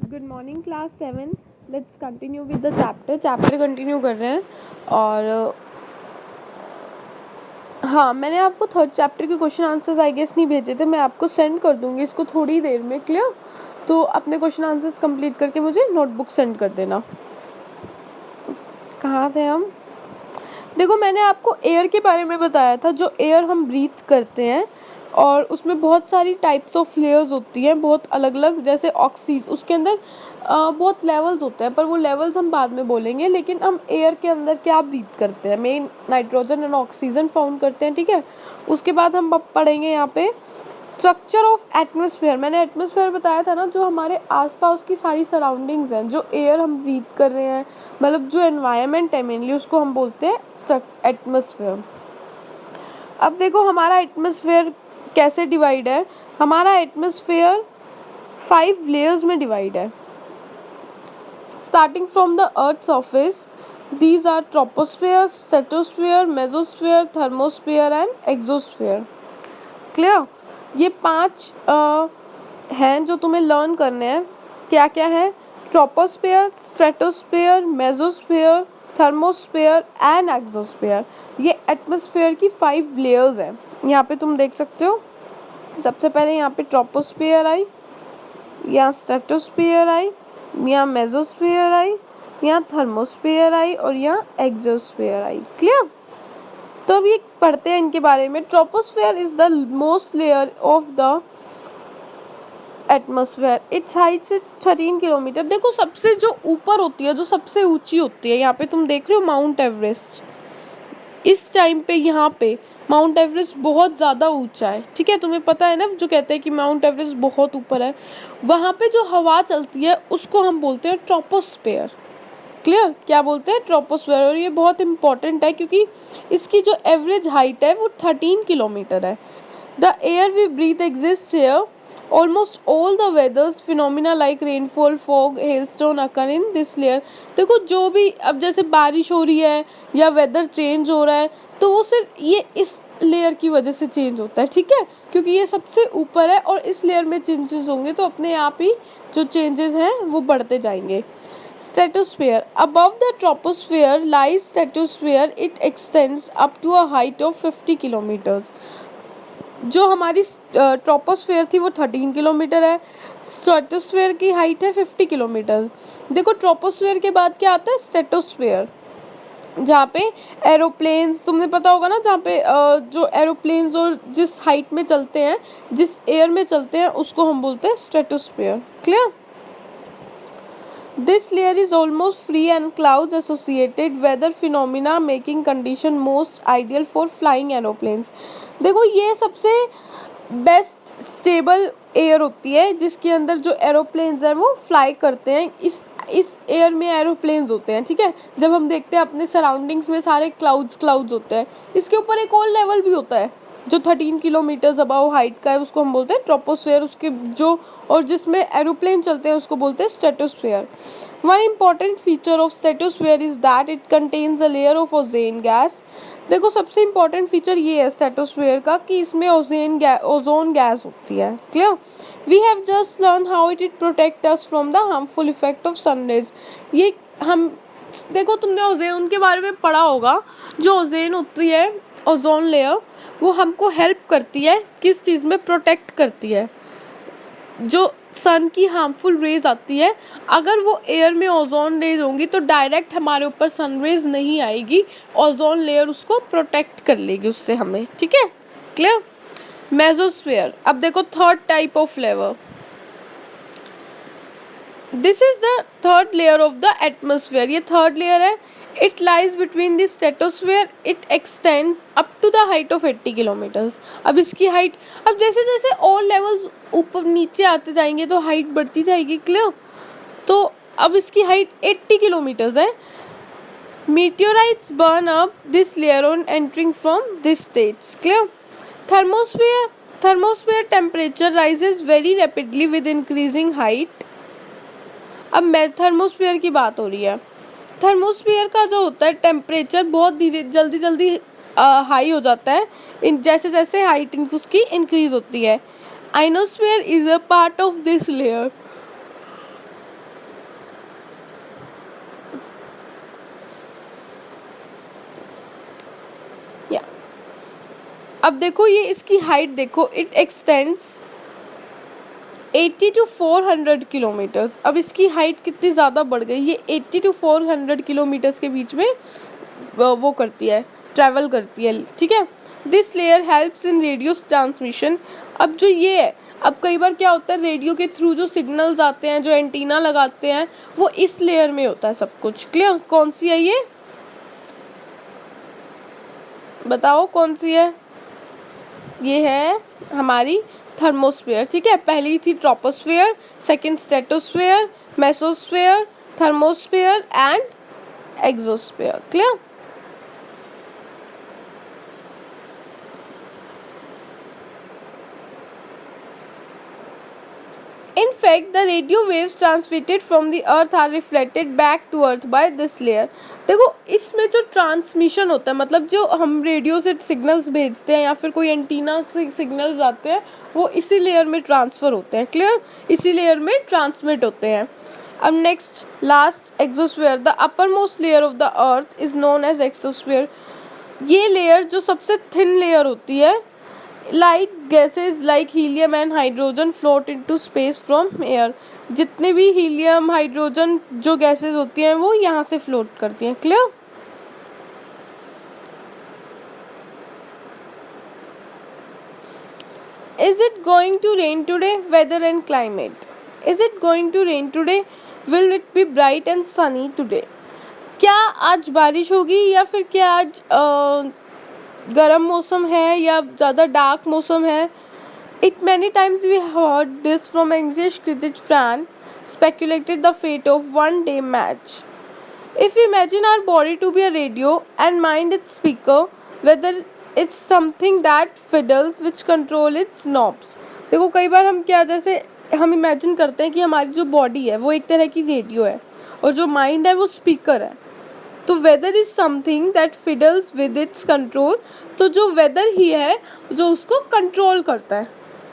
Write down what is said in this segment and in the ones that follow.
Good morning class 7। Let's continue with the chapter continue कर रहे हैं। और हाँ, मैंने आपको थर्ड चैप्टर के क्वेश्चन आंसर्स आई गेस नहीं भेजे थे, मैं आपको सेंड कर दूँगी इसको थोड़ी देर में। क्लियर? तो अपने क्वेश्चन आंसर्स कंप्लीट करके मुझे नोटबुक सेंड कर देना। कहाँ थे हम? देखो, मैंने आपको एयर के बारे में बताया था, जो एयर हम ब्रीथ करते हैं और उसमें बहुत सारी टाइप्स ऑफ लेयर्स होती हैं, बहुत अलग अलग। जैसे उसके अंदर बहुत लेवल्स होते हैं, पर वो लेवल्स हम बाद में बोलेंगे। लेकिन हम एयर के अंदर क्या ब्रीथ करते हैं? Main nitrogen and oxygen found करते हैं, ठीक है। उसके बाद हम अब पढ़ेंगे यहाँ पे स्ट्रक्चर ऑफ एटमॉस्फेयर। मैंने एटमॉस्फेयर बताया था ना, जो हमारे आसपास की सारी सराउंडिंग्स हैं, जो एयर हम ब्रीथ कर रहे हैं, मतलब जो एनवायरनमेंट है मेनली, उसको हम बोलते हैं एटमॉस्फेयर। अब देखो हमारा एटमॉस्फेयर कैसे डिवाइड है। हमारा एटमॉस्फेयर 5 लेयर्स में डिवाइड है। Starting from the earth surface, these are troposphere, stratosphere, mesosphere, thermosphere and exosphere. Clear? ये 5 हैं जो तुम्हें लर्न करने हैं। क्या क्या है? Troposphere, stratosphere, mesosphere, thermosphere and exosphere. ये एटमॉस्फेयर की 5 लेयर्स हैं। यहाँ पे तुम देख सकते हो। सबसे पहले यहाँ पे ट्रोपोस्फेयर आई, यहाँ स्ट्रेटोस्फेयर आई, यहाँ मेसोस्फेयर आई, यहाँ थर्मोस्फेयर आई और यहाँ एक्सोस्फेयर आई। क्लियर? तो अब ये पढ़ते हैं इनके बारे में। Troposphere is the most layer of the atmosphere. It's height is 13 kilometre. देखो, सबसे जो ऊपर होती है, जो सबसे ऊंची होती है, यहाँ पे तुम देख रहे हो माउंट एवरेस्ट। इस टाइम पे यहाँ पे माउंट एवरेस्ट बहुत ज़्यादा ऊंचा है, ठीक है। तुम्हें पता है ना, जो कहते हैं कि माउंट एवरेस्ट बहुत ऊपर है, वहाँ पे जो हवा चलती है उसको हम बोलते हैं ट्रोपोस्फेयर। क्लियर? क्या बोलते हैं? ट्रोपोस्फेयर। और ये बहुत इंपॉर्टेंट है क्योंकि इसकी जो एवरेज हाइट है वो 13 किलोमीटर है। The air we breathe exist here. Almost all the weathers phenomena like rainfall, fog, hailstone occur in this layer. देखो, जो भी अब जैसे बारिश हो रही है या वेदर चेंज हो रहा है, तो वो सिर्फ ये इस लेयर की वजह से चेंज होता है, ठीक है, क्योंकि ये सबसे ऊपर है और इस लेयर में चेंजेस होंगे तो अपने आप ही जो चेंजेस हैं वो बढ़ते जाएंगे। Stratosphere. Above the troposphere lies stratosphere. It extends up to a height of 50 kilometers. जो हमारी ट्रोपोस्फेयर थी वो 13 किलोमीटर है, स्ट्रेटोस्फेयर की हाइट है 50 किलोमीटर। देखो, ट्रोपोस्फेयर के बाद क्या आता है? स्ट्रेटोस्फेयर, जहाँ पे एरोप्लेन्स, तुमने पता होगा ना, जहाँ पे जो एरोप्लेन्स और जिस हाइट में चलते हैं, जिस एयर में चलते हैं, उसको हम बोलते हैं stratosphere. Clear? This layer is almost free and clouds associated weather phenomena making condition most ideal for flying aeroplanes. देखो, ये सबसे बेस्ट स्टेबल एयर होती है जिसके अंदर जो एरोप्लेन्स हैं वो फ्लाई करते हैं। इस एयर में एरोप्लेन्स होते हैं, ठीक है। जब हम देखते हैं अपने सराउंडिंग्स में सारे क्लाउड्स होते हैं, इसके ऊपर एक और लेवल भी होता है जो 13 किलोमीटर्स अबव हाइट का है, उसको हम बोलते हैं ट्रोपोस्फेयर। उसके जो और जिसमें एरोप्लेन चलते हैं उसको बोलते हैं stratosphere. One important feature of stratosphere is that it contains a layer of ozone gas. देखो, सबसे इम्पॉर्टेंट फीचर ये है स्ट्रेटोस्फेयर का कि इसमें ओजोन गैस होती है। Clear? We have just learn how it protect us from the harmful effect of sunrays. ये हम देखो, तुमने ओजोन के बारे में पढ़ा होगा। जो ओजोन होती है, ओजोन लेयर, वो हमको हेल्प करती है किस चीज़ में? प्रोटेक्ट करती है। जो सन की हार्मफुल रेज आती है, अगर वो एयर में ओजोन रेज होंगी तो डायरेक्ट हमारे ऊपर सन रेज नहीं आएगी, ओजोन लेयर उसको प्रोटेक्ट कर लेगी उससे हमें, ठीक है। क्लियर? मेसोस्फेयर। अब देखो, third type of layer, this is the third layer of the atmosphere. ये थर्ड लेयर है। It lies between the stratosphere. It extends up to the height of 80 kilometres. अब इसकी हाइट, अब जैसे जैसे और लेवल्स ऊपर नीचे आते जाएंगे तो हाइट बढ़ती जाएगी। क्लियर? तो अब इसकी हाइट 80 किलोमीटर्स है। Meteorites burn up this layer on entering from this states. Clear? Thermosphere temperature rises very rapidly with increasing height. अब थर्मोस्फेयर की बात हो रही है। थर्मोस्फेयर का जो होता है टेम्परेचर बहुत जल्दी हाई हो जाता है जैसे जैसे हाइट उसकी इंक्रीज होती है। Ionosphere is a part of this layer. अब देखो ये इसकी हाइट देखो, इट एक्सटेंड्स 80 to 400 किलोमीटर्स। अब इसकी हाइट कितनी ज़्यादा बढ़ गई, ये 80 to 400 किलोमीटर्स के बीच में वो करती है, ट्रैवल करती है, ठीक है। This layer helps in radio transmission. अब जो ये है, अब कई बार क्या होता है, रेडियो के थ्रू जो सिग्नल्स आते हैं, जो एंटीना लगाते हैं, वो इस लेयर में होता है सब कुछ। क्लियर? कौन सी है ये, बताओ कौन सी है? ये है हमारी थर्मोस्फेयर, ठीक है। पहली थी troposphere, second stratosphere, mesosphere, thermosphere and exosphere. Clear? In fact, the radio waves transmitted from the earth are reflected back to earth by this layer। देखो इसमें जो ट्रांसमिशन होता है, मतलब जो हम रेडियो से सिग्नल्स भेजते हैं या फिर कोई एंटीना से सिग्नल्स आते हैं, वो इसी लेयर में ट्रांसफ़र होते हैं। क्लियर? इसी लेयर में ट्रांसमिट होते हैं। अब next last exosphere, the upper most layer of the earth is known as exosphere. ये लेयर जो सबसे थिन लेयर होती है, light gases like helium and hydrogen float into space from air. जितने भी हीलियम हाइड्रोजन जो गैसेज होती हैं वो यहाँ से फ्लोट करती हैं। Clear? Is it going to rain today? Weather and climate. Is it going to rain today? Will it be bright and sunny today? क्या आज बारिश होगी या फिर क्या आज गर्म मौसम है या ज़्यादा डार्क मौसम है? It many times we heard this from English cricket fan speculated the fate of one day match. If we imagine our body to be a radio and mind its speaker, whether it's something that fiddles which control its knobs. देखो कई बार हम क्या, जैसे हम imagine करते हैं कि हमारी जो बॉडी है वो एक तरह की रेडियो है और जो माइंड है वो स्पीकर है। तो weather is something that fiddles with its control, तो जो वेदर ही है जो उसको कंट्रोल करता है,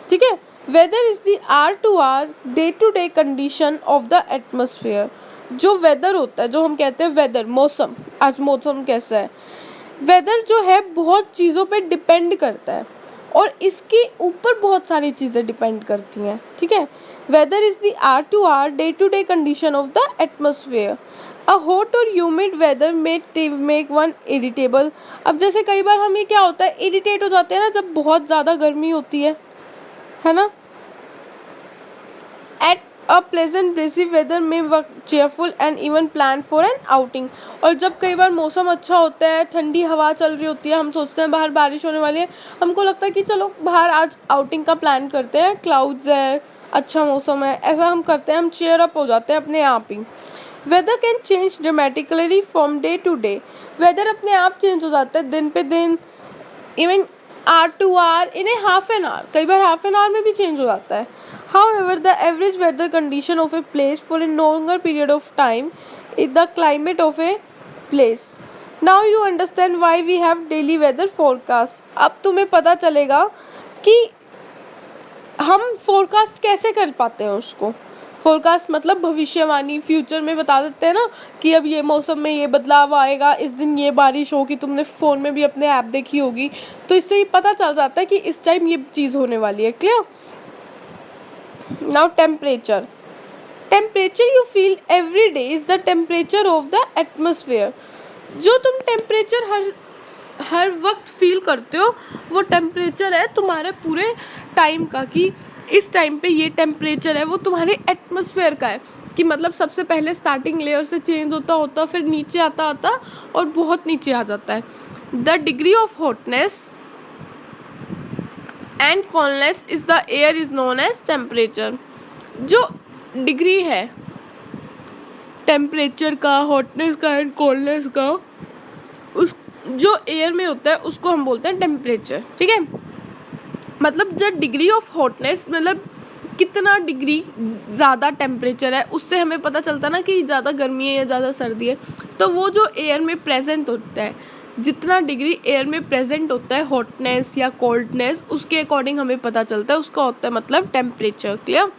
ठीक है। Weather is the are to are day to day condition of the atmosphere. जो वेदर होता है, जो हम कहते हैं वेदर, मौसम, आज मौसम कैसा है, वेदर जो है बहुत चीज़ों पे डिपेंड करता है और इसके ऊपर बहुत सारी चीज़ें डिपेंड करती हैं, ठीक है। Weather is the are to are day to day condition of the atmosphere. A hot और humid weather make one irritable. अब जैसे कई बार हमें क्या होता है, इरिटेट हो जाते हैं ना जब बहुत ज़्यादा गर्मी होती है ना। एट अ प्लेजेंट ब्रेसी वेदर में work cheerful and even plan for an outing. और जब कई बार मौसम अच्छा होता है, ठंडी हवा चल रही होती है, हम सोचते हैं बाहर बारिश होने वाली है, हमको लगता है कि चलो बाहर आज आउटिंग का प्लान करते हैं, क्लाउड्स है, अच्छा मौसम है, ऐसा हम करते हैं, हम चेयर अप हो जाते हैं अपने आप ही। Weather can change dramatically from day to day. Weather अपने आप चेंज हो जाता है दिन पे दिन, इवन आर टू आर, इन्हें हाफ एन आवर, कई बार हाफ एन आवर में भी चेंज हो जाता है। However, the average weather condition of a place for a longer period of time is the climate of a place. Now you understand why we have daily weather forecast. अब तुम्हें पता चलेगा कि हम फोरकास्ट कैसे कर पाते हैं उसको। फोरकास्ट मतलब भविष्यवाणी, फ्यूचर में बता देते हैं ना कि अब ये मौसम में ये बदलाव आएगा, इस दिन ये बारिश होगी, तुमने फ़ोन में भी अपने ऐप देखी होगी, तो इससे ही पता चल जाता है कि इस टाइम ये चीज़ होने वाली है। Clear? Now temperature. Temperature you feel every day is the temperature of the atmosphere. जो तुम टेम्परेचर हर वक्त फील करते हो वो टेम्परेचर है तुम्हारे पूरे टाइम का, कि इस टाइम पे ये टेम्परेचर है, वो तुम्हारे एटमॉस्फेयर का है। कि मतलब सबसे पहले स्टार्टिंग लेयर से चेंज होता होता फिर नीचे आता आता और बहुत नीचे आ जाता है। The degree of hotness and coldness is the air is known as temperature. जो डिग्री है टेम्परेचर का, हॉटनेस का एंड कोल्डनेस का, उस जो एयर में होता है उसको हम बोलते हैं टेम्परेचर, ठीक है। मतलब जो डिग्री ऑफ हॉटनेस मतलब कितना डिग्री ज़्यादा टेम्परेचर है, उससे हमें पता चलता है ना कि ज़्यादा गर्मी है या ज़्यादा सर्दी है। तो वो जो एयर में प्रेजेंट होता है, जितना डिग्री एयर में प्रेजेंट होता है हॉटनेस या कोल्डनेस, उसके अकॉर्डिंग हमें पता चलता है, उसका होता है मतलब temperature. Clear?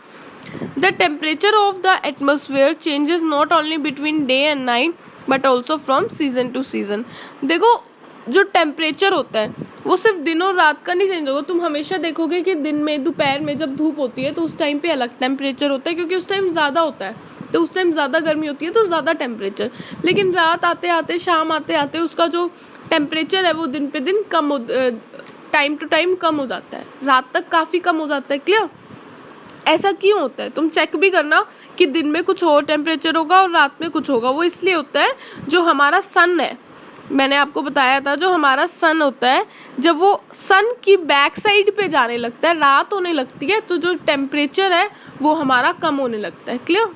The temperature of the atmosphere changes not only between day and night but also from season two season. देखो जो टेम्परेचर होता है वो सिर्फ दिन और रात का नहीं चेंज होगा। तुम हमेशा देखोगे कि दिन में दोपहर में जब धूप होती है तो उस टाइम पे अलग टेम्परेचर होता है, क्योंकि उस टाइम ज़्यादा होता है, तो उस टाइम ज़्यादा गर्मी होती है तो ज़्यादा टेम्परेचर। लेकिन रात आते आते, शाम आते आते उसका जो टेम्परेचर है वो दिन पे दिन कम हो, टाइम टू टाइम कम हो जाता है, रात तक काफ़ी कम हो जाता है। क्लियर? ऐसा क्यों होता है तुम चेक भी करना कि दिन में कुछ और टेम्परेचर होगा और रात में कुछ होगा। वो इसलिए होता है, जो हमारा सन है, मैंने आपको बताया था, जो हमारा सन होता है जब वो सन की बैक साइड पे जाने लगता है, रात होने लगती है, तो जो टेम्परेचर है वो हमारा कम होने लगता है। Clear?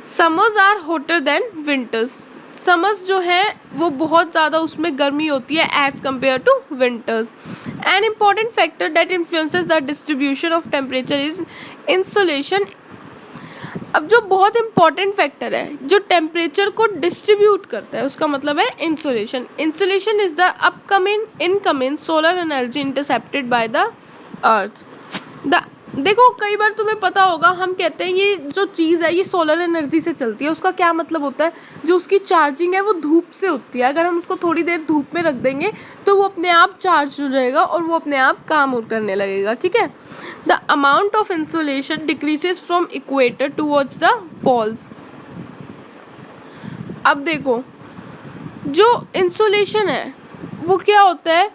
Summers are hotter than winters. Summers जो है वो बहुत ज़्यादा उसमें गर्मी होती है as compare to winters. An important factor that influences the distribution of temperature is insulation. अब जो बहुत इंपॉर्टेंट फैक्टर है जो टेम्परेचर को डिस्ट्रीब्यूट करता है उसका मतलब है insulation. Insulation is the upcoming incoming solar energy intercepted by the earth. देखो कई बार तुम्हें पता होगा, हम कहते हैं ये जो चीज़ है ये सोलर एनर्जी से चलती है। उसका क्या मतलब होता है? जो उसकी चार्जिंग है वो धूप से होती है। अगर हम उसको थोड़ी देर धूप में रख देंगे तो वो अपने आप चार्ज हो जाएगा और वो अपने आप काम करने लगेगा। ठीक है? The amount of insulation decreases from equator towards the poles. अब देखो जो इंसुलेशन है वो क्या होता है,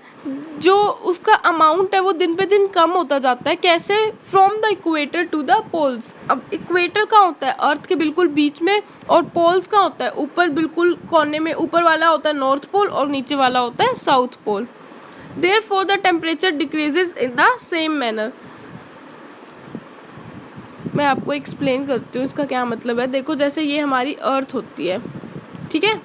जो उसका अमाउंट है वो दिन पे दिन कम होता जाता है। कैसे? From the equator to the poles. अब इक्वेटर का होता है अर्थ के बिल्कुल बीच में, और पोल्स का होता है ऊपर बिल्कुल कोने में। ऊपर वाला होता है नॉर्थ पोल और नीचे वाला होता है south pole. Therefore the temperature decreases in the same manner. मैं आपको एक्सप्लेन करती हूँ इसका क्या मतलब है। देखो जैसे ये हमारी अर्थ होती है, ठीक है,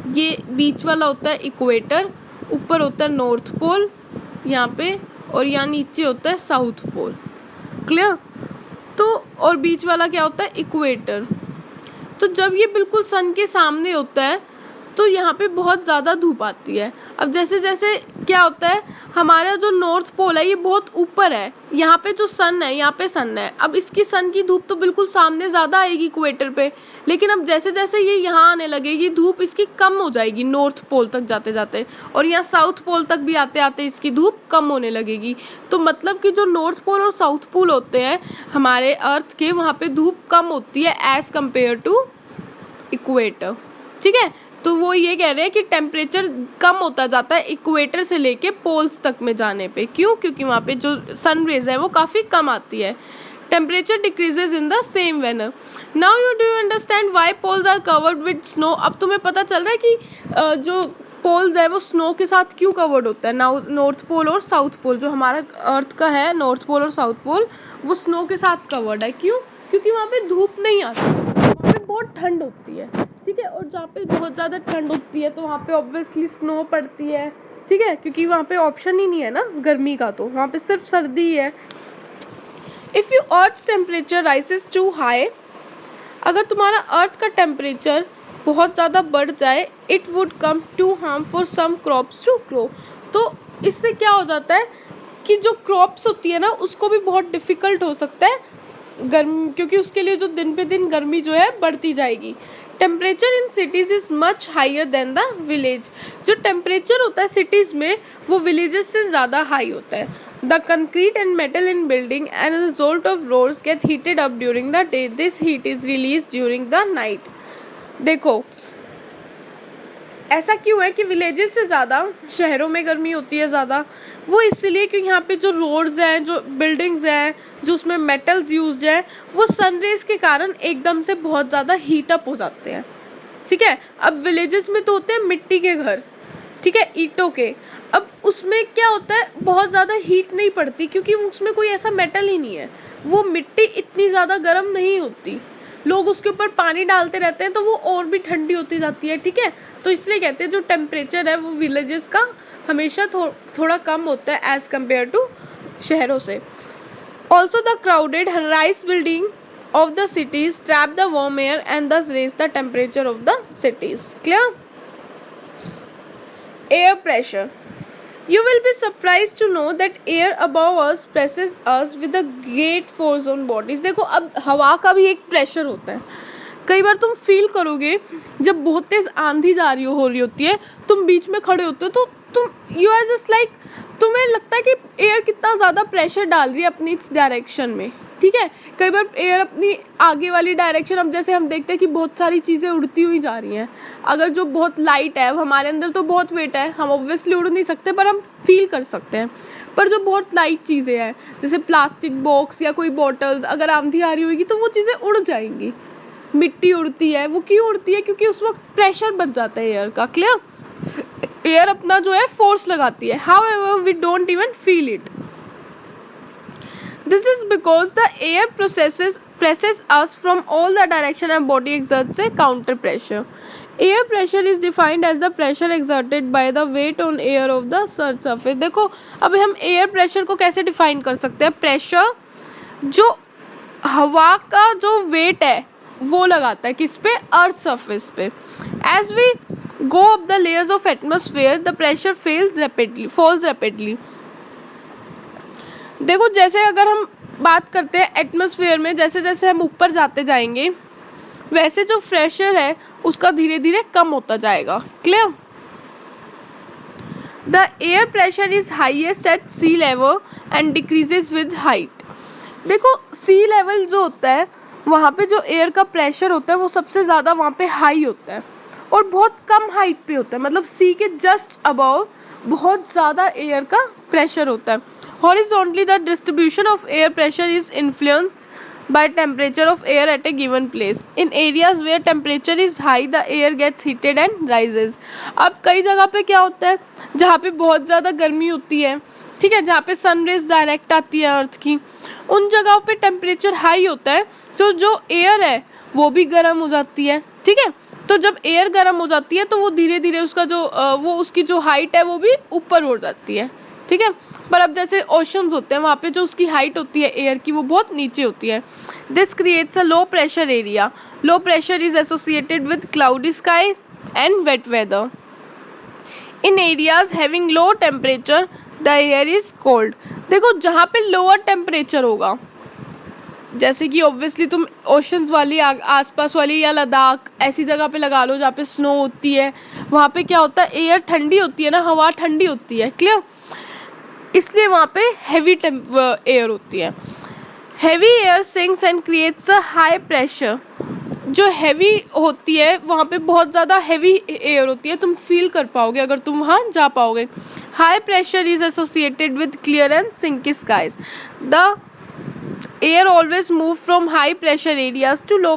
ये बीच वाला होता है इक्वेटर, ऊपर होता है नॉर्थ पोल यहाँ पे, और यहाँ नीचे होता है साउथ पोल। क्लियर? तो और बीच वाला क्या होता है? इक्वेटर। तो जब ये बिल्कुल सन के सामने होता है तो यहाँ पे बहुत ज़्यादा धूप आती है। अब जैसे जैसे क्या होता है, हमारा जो नॉर्थ पोल है ये बहुत ऊपर है, यहाँ पे जो सन है, यहाँ पे सन है। अब इसकी सन की धूप तो बिल्कुल सामने ज़्यादा आएगी इक्वेटर पे, लेकिन अब जैसे जैसे ये यहाँ आने लगेगी धूप इसकी कम हो जाएगी नॉर्थ पोल तक जाते जाते, और यहाँ साउथ पोल तक भी आते आते इसकी धूप कम होने लगेगी। तो मतलब कि जो नॉर्थ पोल और साउथ पोल होते हैं हमारे अर्थ के, वहाँ पे धूप कम होती है एज कम्पेयर टू इक्वेटर। ठीक है? तो वो ये कह रहे हैं कि टेम्परेचर कम होता जाता है इक्वेटर से लेके पोल्स तक में जाने पे। क्यों? क्योंकि वहाँ पे जो सन रेज है वो काफ़ी कम आती है। Temperature decreases in the same manner. Now you do understand why poles are covered with snow. अब तुम्हें पता चल रहा है कि जो पोल्स है वो स्नो के साथ क्यों कवर्ड होता है। नाउ नॉर्थ पोल और साउथ पोल, जो हमारा अर्थ का है नॉर्थ पोल और साउथ पोल, वो स्नो के साथ कवर्ड है। क्यों? क्योंकि वहाँ पे धूप नहीं आती, वहाँ पे बहुत ठंड होती है। ठीक है? और जहाँ पे बहुत ज़्यादा ठंड होती है तो वहाँ पे ऑब्वियसली स्नो पड़ती है। ठीक है? क्योंकि वहाँ पे ऑप्शन ही नहीं है ना गर्मी का, तो वहाँ पे सिर्फ सर्दी ही है। If you earth temperature rises to high, अगर तुम्हारा अर्थ का टेम्परेचर बहुत ज़्यादा बढ़ जाए, it would come to harm for some crops to grow. तो इससे क्या हो जाता है कि जो क्रॉप्स होती है ना उसको भी बहुत डिफ़िकल्ट हो सकता है गर्मी, क्योंकि उसके लिए जो दिन पे दिन गर्मी जो है बढ़ती जाएगी। Temperature in cities is much higher than the village. जो टेम्परेचर होता है सिटीज़ में वो विलेजेस से ज़्यादा हाई होता है। The concrete and metal in building and result of roads get heated up during the day, this heat is release during the night. देखो ऐसा क्यों है कि विलेजेस से ज़्यादा शहरों में गर्मी होती है ज़्यादा, वो इसलिए क्योंकि यहाँ पे जो रोड्स हैं, जो बिल्डिंग्स हैं, जो उसमें मेटल्स यूज्ड हैं, वो सनरेज के कारण एकदम से बहुत ज़्यादा हीट अप हो जाते हैं। ठीक है? अब विलेजेस में तो होते हैं मिट्टी के घर, ठीक है, ईंटों के। अब उसमें क्या होता है, बहुत ज़्यादा हीट नहीं पड़ती क्योंकि उसमें कोई ऐसा मेटल ही नहीं है, वो मिट्टी इतनी ज़्यादा गर्म नहीं होती, लोग उसके ऊपर पानी डालते रहते हैं तो वो और भी ठंडी होती जाती है। ठीक है? तो इसलिए कहते हैं जो टेम्परेचर है वो विलेजेस का हमेशा थोड़ा कम होता है एज़ कम्पेयर टू शहरों से। Also the crowded high rise building of the cities trap the warm air and thus raise the temperature of the cities. Clear? Air pressure. You will be surprised to know that air above us presses us with a great force on bodies. देखो अब हवा का भी एक pressure होता है, कई बार तुम फील करोगे जब बहुत तेज आंधी जा रही हो रही होती है, तुम बीच में खड़े होते हो तो तुम यू आर जस्ट लाइक, तुम्हें लगता है कि एयर कितना ज़्यादा प्रेशर डाल रही है अपनी इस डायरेक्शन में, ठीक है। कई बार एयर अपनी आगे वाली डायरेक्शन, अब जैसे हम देखते हैं कि बहुत सारी चीज़ें उड़ती हुई जा रही हैं, अगर जो बहुत लाइट है, हमारे अंदर तो बहुत वेट है, हम ऑब्वियसली उड़ नहीं सकते पर हम फील कर सकते हैं। पर जो बहुत लाइट चीज़ें हैं जैसे प्लास्टिक बॉक्स या कोई बॉटल्स, अगर आंधी आ रही होगी तो वो चीज़ें उड़ जाएंगी। मिट्टी उड़ती है, वो क्यों उड़ती है? क्योंकि उस वक्त प्रेशर बच जाता है एयर का। क्लियर? एयर अपना जो है फोर्स लगाती है, however we don't even feel it. This is because the air presses us from all the direction and body exerts a counter pressure. Air pressure is defined as the pressure exerted by the weight on air of the earth surface. देखो अब हम air pressure को कैसे define कर सकते हैं? Pressure जो हवा का जो वेट है वो लगाता है किस पे? अर्थ सरफेस पे। As we go up the layers of atmosphere the pressure falls rapidly. देखो जैसे अगर हम बात करते हैं एटमॉस्फेयर में, जैसे जैसे हम ऊपर जाते जाएंगे वैसे जो प्रेशर है उसका धीरे धीरे कम होता जाएगा। Clear? The air pressure is highest at sea level and decreases with height. देखो सी लेवल जो होता है वहाँ पे जो एयर का प्रेशर होता है वो सबसे ज़्यादा वहाँ पे हाई होता है और बहुत कम हाइट पे होता है, मतलब सी के जस्ट अबव बहुत ज़्यादा एयर का प्रेशर होता है। Horizontally, the distribution of air pressure is influenced by temperature of air at a given place. In areas where temperature is high, the air gets heated and rises. अब कई जगह पे क्या होता है जहाँ पे बहुत ज़्यादा गर्मी होती है, ठीक है, जहाँ पे सन रेज डायरेक्ट आती है अर्थ की, उन जगहों पे टेम्परेचर हाई होता है तो जो एयर है वो भी गर्म हो जाती है, ठीक है। तो जब एयर गर्म हो जाती है तो वो धीरे धीरे उसका जो वो उसकी जो हाइट है वो भी ऊपर हो जाती है, ठीक है। पर अब जैसे ओशंस होते हैं वहाँ पे जो उसकी हाइट होती है एयर की वो बहुत नीचे होती है। This creates a low pressure area. Low pressure is associated with cloudy sky and wet weather. In areas having low temperature the air is cold. देखो जहाँ पे लोअर टेम्परेचर होगा, जैसे कि ऑब्वियसली तुम ओशंस वाली आसपास वाली या लद्दाख ऐसी जगह पे लगा लो जहाँ पे स्नो होती है, वहाँ पे क्या होता है एयर ठंडी होती है ना, हवा ठंडी होती है। क्लियर? इसलिए वहाँ पे हैवी एयर होती है। Heavy air sinks and creates a high pressure. जो हैवी होती है वहाँ पे बहुत ज़्यादा हैवी एयर होती है, तुम फील कर पाओगे अगर तुम वहाँ जा पाओगे। High pressure is associated with clear and sunny skies. The air always move from high pressure areas to low